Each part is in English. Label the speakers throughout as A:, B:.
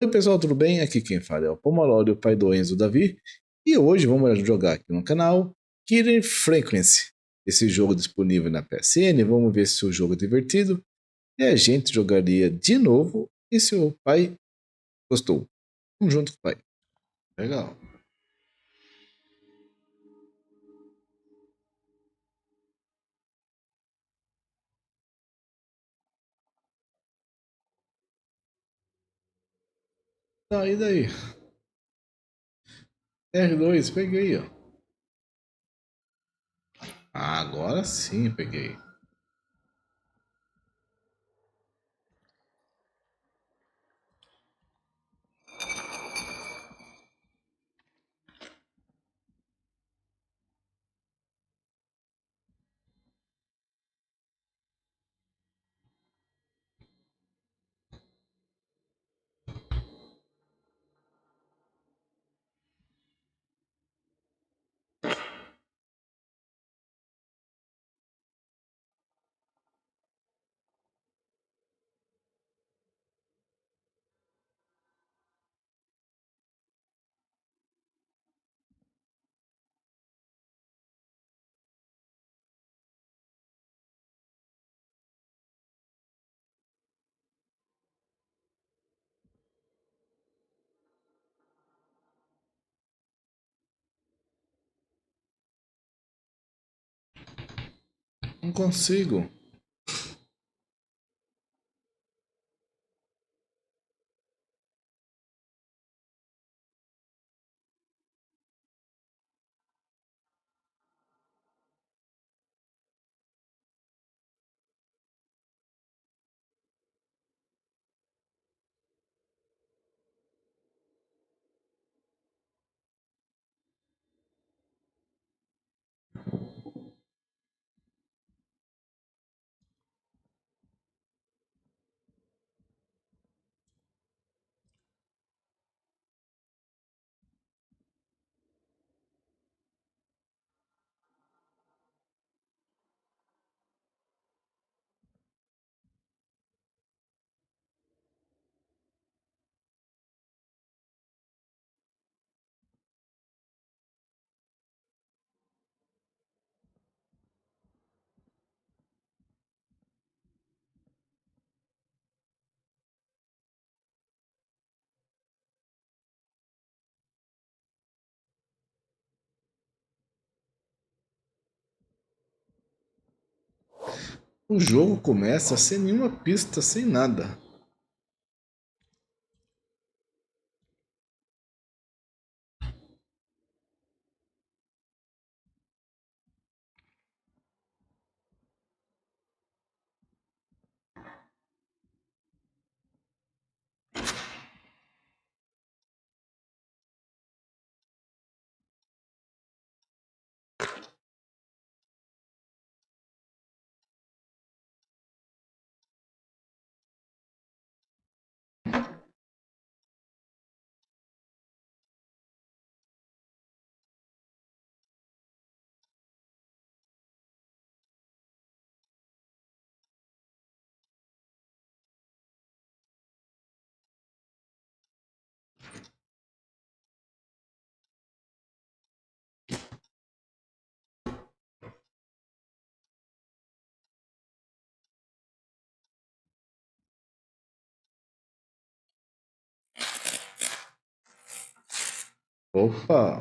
A: Oi pessoal, tudo bem? Aqui quem fala é o Pomalori, o pai do Enzo, Davi. E hoje vamos jogar aqui no canal 𝐂𝐀𝐍𝐀 Frequency. Esse jogo disponível na PSN, vamos ver se o jogo é divertido. E a gente jogaria de novo e se o pai gostou. Vamos junto com o pai. Legal. Tá, e daí? R2, peguei, ó. Ah, agora sim peguei. Não consigo. O jogo começa sem nenhuma pista, sem nada. Opa!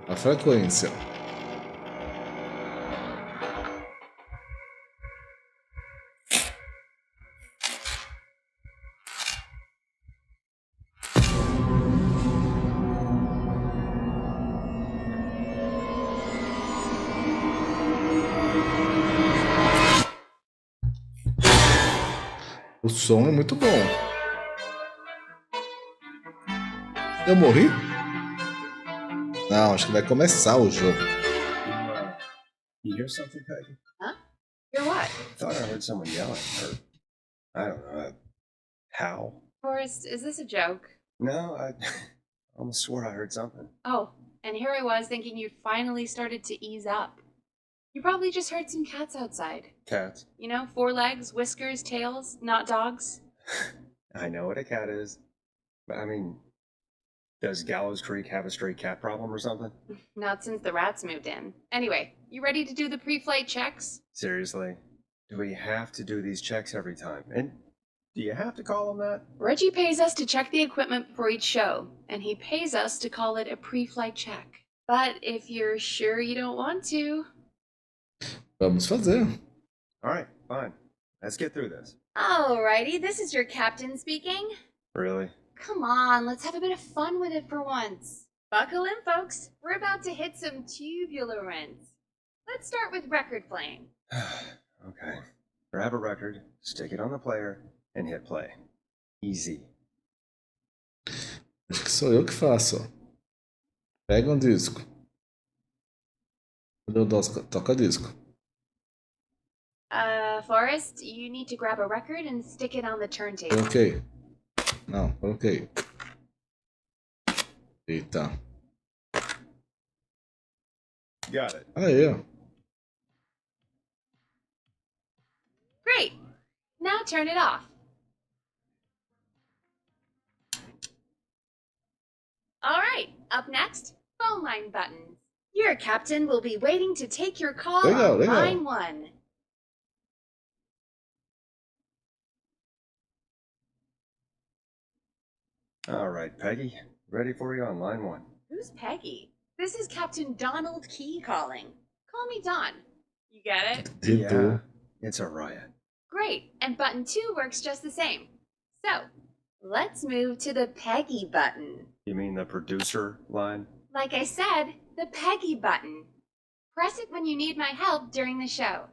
A: A frequência. O som é muito bom. Eu morri? Não, acho que vai começar o jogo.
B: You hear something, Peggy?
C: Huh? Hear what?
B: I thought I heard someone yelling, or I don't know, howl.
C: Forrest, is this a joke?
B: No, I almost swore I heard something.
C: Oh, and here I was thinking you'd finally started to ease up. You probably just heard some cats outside.
B: Cats?
C: You know, 4 legs, whiskers, tails, not dogs.
B: I know what a cat is. But I mean, does Gallows Creek have a stray cat problem or something?
C: Not since the rats moved in. Anyway, you ready to do the pre-flight checks?
B: Seriously? Do we have to do these checks every time? And do you have to call them that?
C: Reggie pays us to check the equipment before each show, and he pays us to call it a pre-flight check. But if you're sure you don't want to...
A: Vamos fazer.
B: Alright, fine. Let's get through this.
C: Alrighty, this is your captain speaking.
B: Really?
C: Come on, let's have a bit of fun with it for once. Buckle in, folks. We're about to hit some tubular rents. Let's start with record playing.
B: Okay. Grab a record, stick it on the player, and hit play. Easy.
A: Acho que sou eu que faço. Ó. Pega um disco. Cadê o toca-disco?
C: Forrest, you need to grab a record and stick it on the turntable.
A: Coloquei. Não, coloquei. Eita.
B: Got it.
A: Aí, ó.
C: Great. Now turn it off. All right, up next, phone line buttons. Your captain will be waiting to take your call on line 1.
B: Alright, Peggy. Ready for you on line 1.
C: Who's Peggy? This is Captain Donald Key calling. Call me Don. You get it?
B: Yeah, it's a riot.
C: Great, and button 2 works just the same. So, let's move to the Peggy button.
B: You mean the producer line?
C: Like I said, the Peggy button. Press it when you need my help during the show.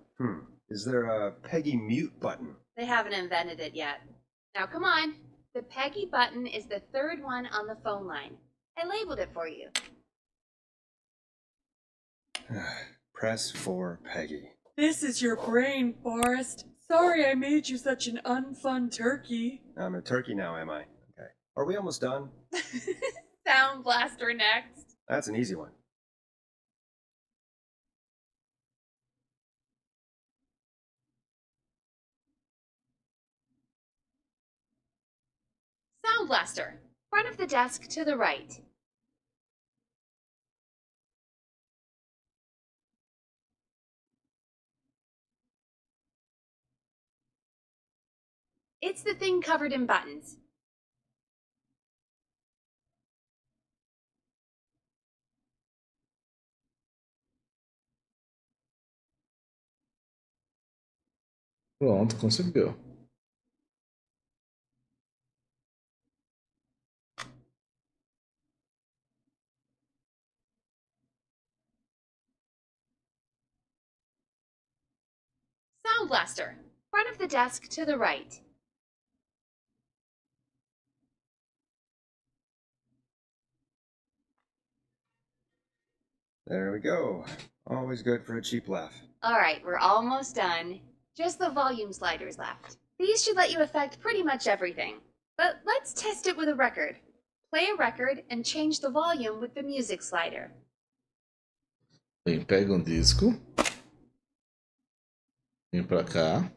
B: Is there a Peggy mute button?
C: They haven't invented it yet. Now come on. The Peggy button is the 3rd one on the phone line. I labeled it for you.
B: Press for Peggy.
D: This is your brain, Forrest. Sorry I made you such an unfun turkey.
B: I'm a turkey now, am I? Okay. Are we almost done?
C: Sound Blaster next.
B: That's an easy one.
C: Sound Blaster. Front of the desk to the right. It's the thing covered in buttons.
A: Pronto, conseguiu.
C: Sound Blaster. Front of the desk to the right.
B: There we go. Always good for a cheap laugh.
C: Alright, we're almost done. Just the volume sliders left. These should let you affect pretty much everything. But let's test it with a record. Play a record and change the volume with the music slider.
A: Vem, pega um disco. Vem pra cá.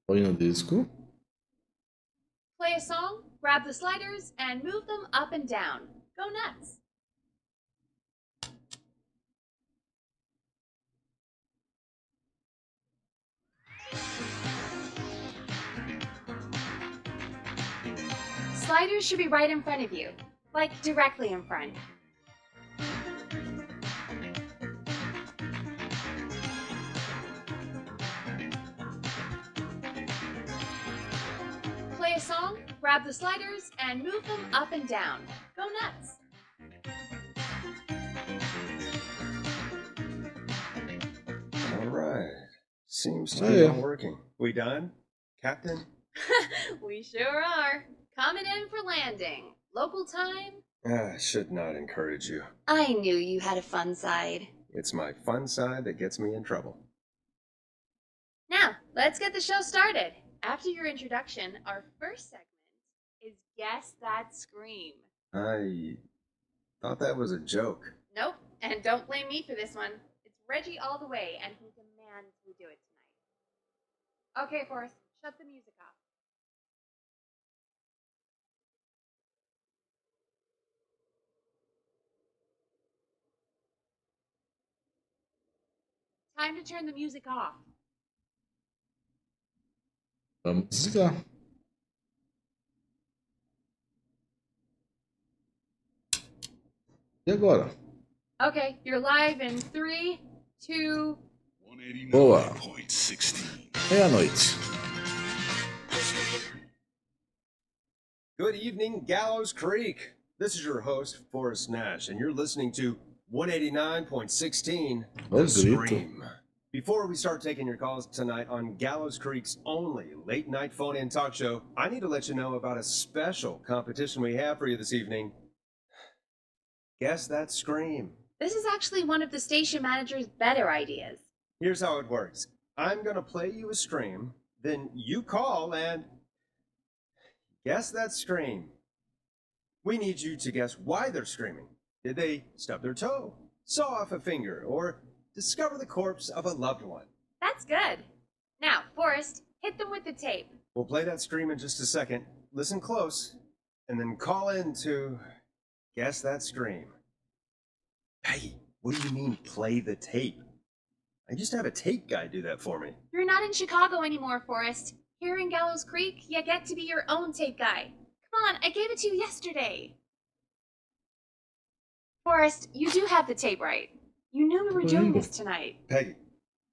A: Põe no disco.
C: Play a song, grab the sliders, and move them up and down. Go nuts. Sliders should be right in front of you, like directly in front. Play a song, grab the sliders, and move them up and down. Go nuts.
B: Alright. Seems to be all working. We done, Captain?
C: We sure are. Coming in for landing. Local time?
B: I should not encourage you.
C: I knew you had a fun side.
B: It's my fun side that gets me in trouble.
C: Now, let's get the show started. After your introduction, our first segment is Guess That Scream.
B: I thought that was a joke.
C: Nope, and don't blame me for this one. It's Reggie all the way, and he demands we do it tonight. Okay, Forrest, shut the music off. Time to turn the music off.
A: Vamos desligar. E agora?
C: Okay, you're live in 3, 2.
A: Boa. Meia-noite.
B: Good evening, Gallows Creek. This is your host, Forrest Nash, and you're listening to 189.16 The Scream. Before we start taking your calls tonight on Gallows Creek's only late-night phone-in talk show, I need to let you know about a special competition we have for you this evening. Guess that scream.
C: This is actually one of the station manager's better ideas.
B: Here's how it works. I'm going to play you a scream, then you call and guess that scream. We need you to guess why they're screaming. Did they stub their toe, saw off a finger, or discover the corpse of a loved one?
C: That's good. Now, Forrest, hit them with the tape.
B: We'll play that scream in just a second. Listen close, and then call in to guess that scream. Hey, what do you mean, play the tape? I used to have a tape guy do that for me.
C: You're not in Chicago anymore, Forrest. Here in Gallows Creek, you get to be your own tape guy. Come on, I gave it to you yesterday. Forrest, you do have the tape right. You knew we were doing this tonight.
B: Peggy,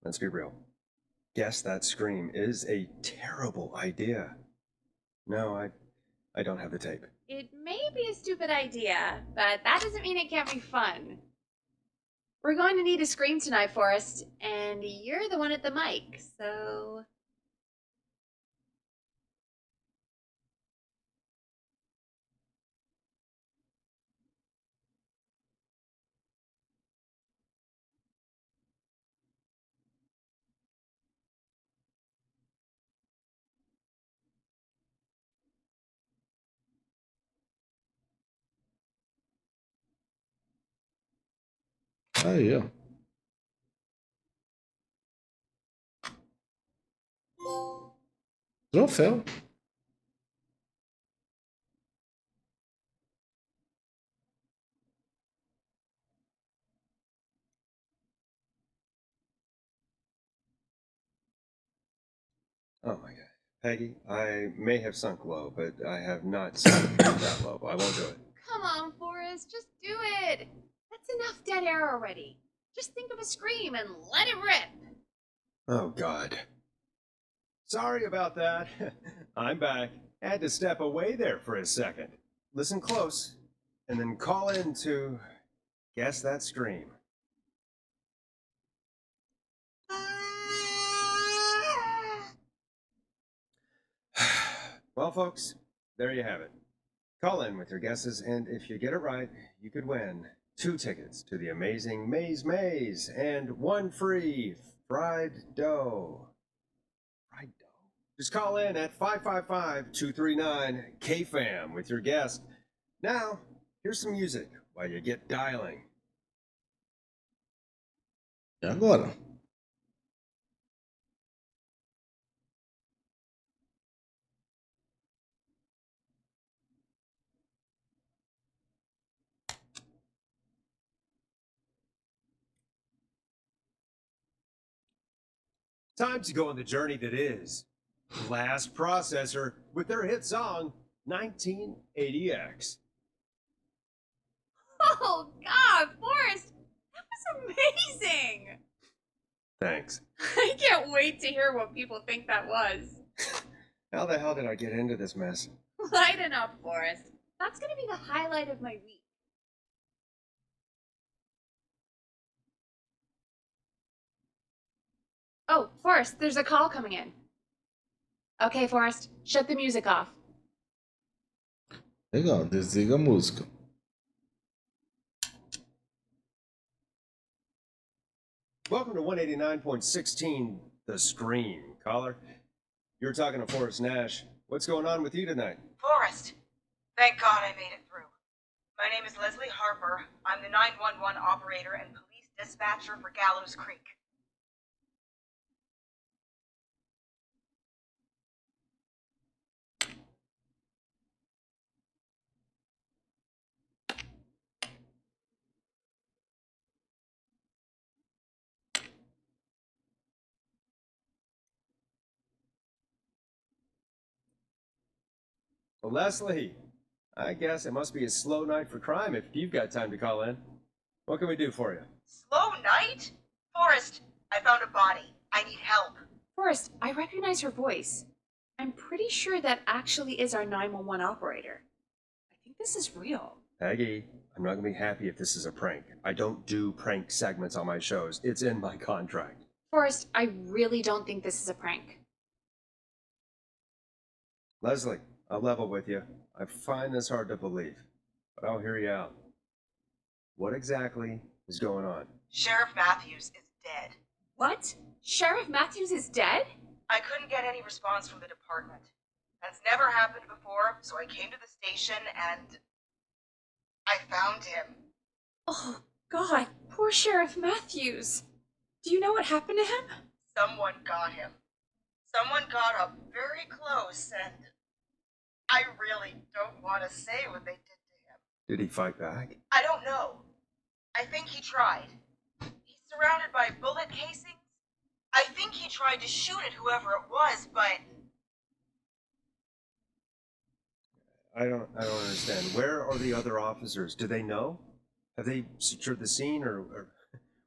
B: let's be real. Guess that scream is a terrible idea. No, I don't have the tape.
C: It may be a stupid idea, but that doesn't mean it can't be fun. We're going to need a scream tonight, Forrest, and you're the one at the mic, so...
A: Aí, ó. Troféu.
B: Oh my god. Peggy, I may have sunk low, but I have not sunk that low. I won't do it.
C: Come on, Forrest, just do it. That's enough dead air already. Just think of a scream and let it rip.
B: Oh god. Sorry about that. I'm back. Had to step away there for a second. Listen close, and then call in to guess that scream. Well, folks, there you have it. Call in with your guesses, and if you get it right, you could win 2 tickets to the amazing maze and 1 free fried dough. Fried dough? Just call in at 555-239-KFAM with your guess. Now, here's some music while you get dialing.
A: E agora?
B: Time to go on the journey that is Last Processor with their hit song 1980X.
C: Oh, God, Forrest, that was amazing.
B: Thanks.
C: I can't wait to hear what people think that was.
B: How the hell did I get into this mess?
C: Light enough, Forrest. That's going to be the highlight of my week. Oh, Forrest, there's a call coming in. Okay, Forrest, shut the music off.
A: Legal, desliga a música.
B: Welcome to 189.16 The Scream. Caller, you're talking to Forrest Nash. What's going on with you tonight?
E: Forrest, thank God I made it through. My name is Leslie Harper. I'm the 911 operator and police dispatcher for Gallows Creek.
B: Well, Leslie, I guess it must be a slow night for crime if you've got time to call in. What can we do for you?
E: Slow night? Forrest, I found a body. I need help.
C: Forrest, I recognize her voice. I'm pretty sure that actually is our 911 operator. I think this is real.
B: Peggy, I'm not gonna be happy if this is a prank. I don't do prank segments on my shows. It's in my contract.
C: Forrest, I really don't think this is a prank.
B: Leslie, I'll level with you. I find this hard to believe, but I'll hear you out. What exactly is going on?
E: Sheriff Matthews is dead.
C: What? Sheriff Matthews is dead?
E: I couldn't get any response from the department. That's never happened before, so I came to the station and I found him.
C: Oh, God, poor Sheriff Matthews. Do you know what happened to him?
E: Someone got him. Someone got up very close and I really don't want to say what they did to him.
B: Did he fight back?
E: I don't know. I think he tried. He's surrounded by bullet casings. I think he tried to shoot at whoever it was, but
B: I don't understand. Where are the other officers? Do they know? Have they secured the scene or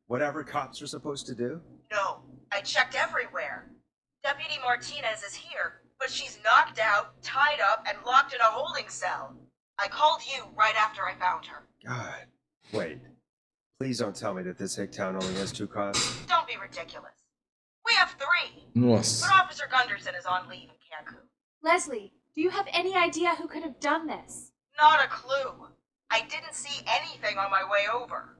B: whatever cops are supposed to do?
E: no. I checked everywhere. Deputy Martinez is here, but she's knocked out, tied up, and locked in a holding cell. I called you right after I found her.
B: God. Wait. Please don't tell me that this hick town only has 2 cops.
E: Don't be ridiculous. We have 3.
A: Nossa.
E: But Officer Gunderson is on leave in Cancun.
C: Leslie, do you have any idea who could have done this?
E: Not a clue. I didn't see anything on my way over.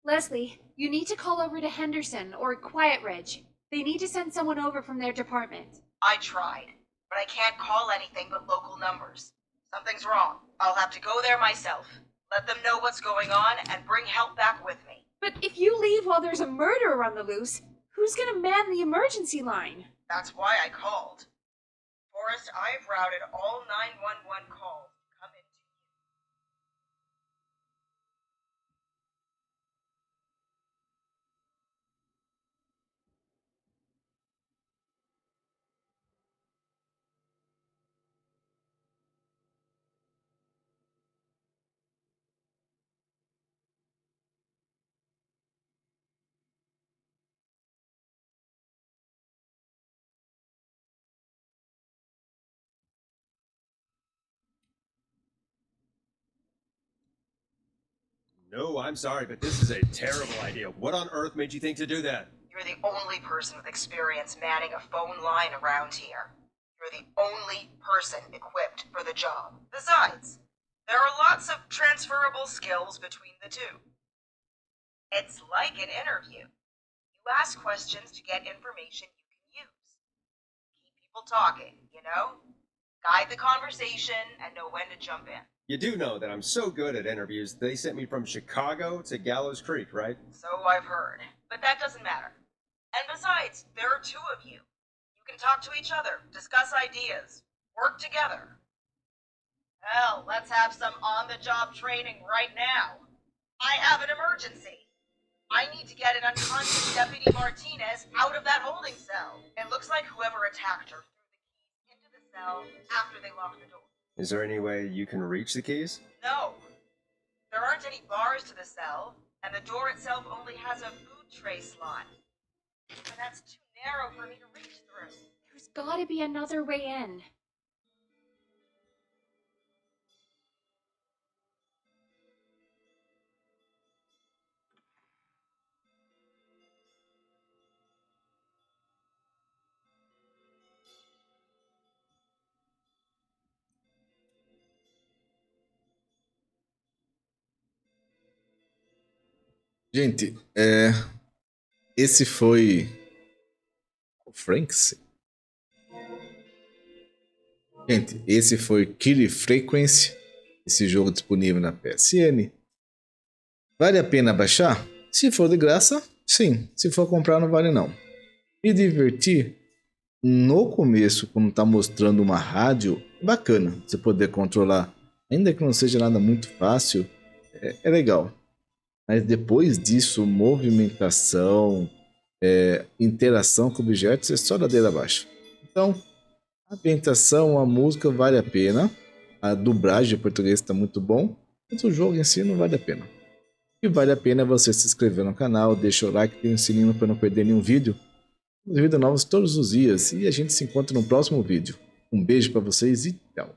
C: Leslie, you need to call over to Henderson or Quiet Ridge. They need to send someone over from their department.
E: I tried, but I can't call anything but local numbers. Something's wrong. I'll have to go there myself. Let them know what's going on and bring help back with me.
C: But if you leave while there's a murderer on the loose, who's gonna man the emergency line?
E: That's why I called. Forrest, I've routed all 911 calls to come into you.
B: No, I'm sorry, but this is a terrible idea. What on earth made you think to do that?
E: You're the only person with experience manning a phone line around here. You're the only person equipped for the job. Besides, there are lots of transferable skills between the two. It's like an interview. You ask questions to get information you can use. Keep people talking, you know? Guide the conversation and know when to jump in.
B: You do know that I'm so good at interviews, they sent me from Chicago to Gallows Creek, right?
E: So I've heard. But that doesn't matter. And besides, there are 2 of you. You can talk to each other, discuss ideas, work together. Hell, let's have some on-the-job training right now. I have an emergency. I need to get an unconscious Deputy Martinez out of that holding cell. It looks like whoever attacked her threw the keys into the cell after they locked the door.
B: Is there any way you can reach the keys?
E: No. There aren't any bars to the cell, and the door itself only has a food tray slot. And that's too narrow for me to reach through.
C: There's gotta be another way in.
A: Gente, esse foi o Franks. Gente, esse foi Kill Frequency, esse jogo disponível na PSN. Vale a pena baixar? Se for de graça, sim. Se for comprar, não vale não. Me divertir no começo, quando tá mostrando uma rádio, bacana. Você poder controlar, ainda que não seja nada muito fácil, é legal. Mas depois disso, movimentação, interação com objetos, é só ladeira abaixo. Então, a ambientação, a música vale a pena. A dublagem em português está muito bom. Mas o jogo em si não vale a pena. O que vale a pena é você se inscrever no canal, deixa o like, tem o sininho para não perder nenhum vídeo. Vídeos novos todos os dias. E a gente se encontra no próximo vídeo. Um beijo para vocês e tchau.